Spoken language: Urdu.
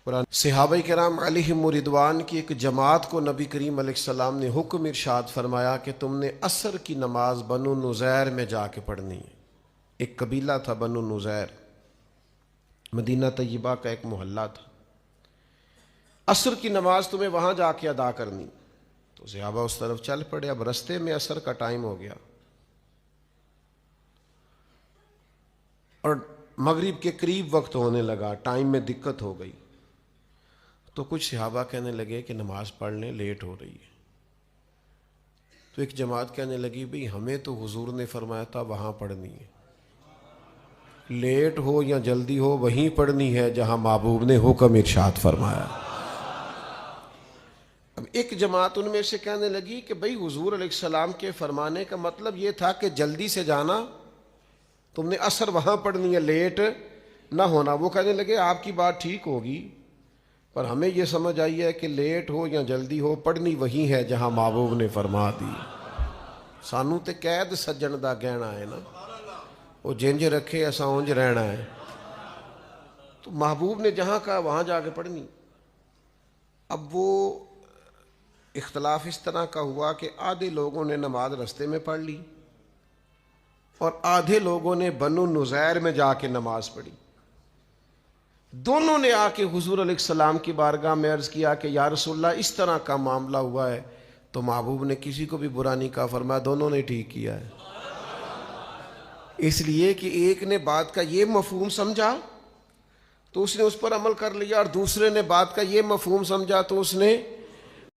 قرآن صحابہ کرام علیہم رضوان کی ایک جماعت کو نبی کریم علیہ السلام نے حکم ارشاد فرمایا کہ تم نے عصر کی نماز بنو نزیر میں جا کے پڑھنی ہے۔ ایک قبیلہ تھا بنو نزیر، مدینہ طیبہ کا ایک محلہ تھا۔ عصر کی نماز تمہیں وہاں جا کے ادا کرنی۔ تو صحابہ اس طرف چل پڑے۔ اب رستے میں عصر کا ٹائم ہو گیا اور مغرب کے قریب وقت ہونے لگا، ٹائم میں دقت ہو گئی۔ تو کچھ صحابہ کہنے لگے کہ نماز پڑھ لیں، لیٹ ہو رہی ہے۔ تو ایک جماعت کہنے لگی بھئی ہمیں تو حضور نے فرمایا تھا وہاں پڑھنی ہے، لیٹ ہو یا جلدی ہو وہیں پڑھنی ہے جہاں محبوب نے حکم ارشاد فرمایا۔ اب ایک جماعت ان میں سے کہنے لگی کہ بھئی حضور علیہ السلام کے فرمانے کا مطلب یہ تھا کہ جلدی سے جانا، تم نے عصر وہاں پڑھنی ہے، لیٹ نہ ہونا۔ وہ کہنے لگے آپ کی بات ٹھیک ہوگی، پر ہمیں یہ سمجھ آئی ہے کہ لیٹ ہو یا جلدی ہو پڑھنی وہی ہے جہاں محبوب نے فرما دی۔ سانو تے قید سجن دا گہنا ہے نا، وہ جنج رکھے ایسا اونج رہنا ہے۔ تو محبوب نے جہاں کہا وہاں جا کے پڑھنی۔ اب وہ اختلاف اس طرح کا ہوا کہ آدھے لوگوں نے نماز رستے میں پڑھ لی اور آدھے لوگوں نے بنو نزیر میں جا کے نماز پڑھی۔ دونوں نے آ کے حضور علیہ السلام کی بارگاہ میں عرض کیا کہ یا رسول اللہ اس طرح کا معاملہ ہوا ہے۔ تو محبوب نے کسی کو بھی برا نہیں کہا، فرمایا دونوں نے ٹھیک کیا ہے، اس لیے کہ ایک نے بات کا یہ مفہوم سمجھا تو اس نے اس پر عمل کر لیا، اور دوسرے نے بات کا یہ مفہوم سمجھا تو اس نے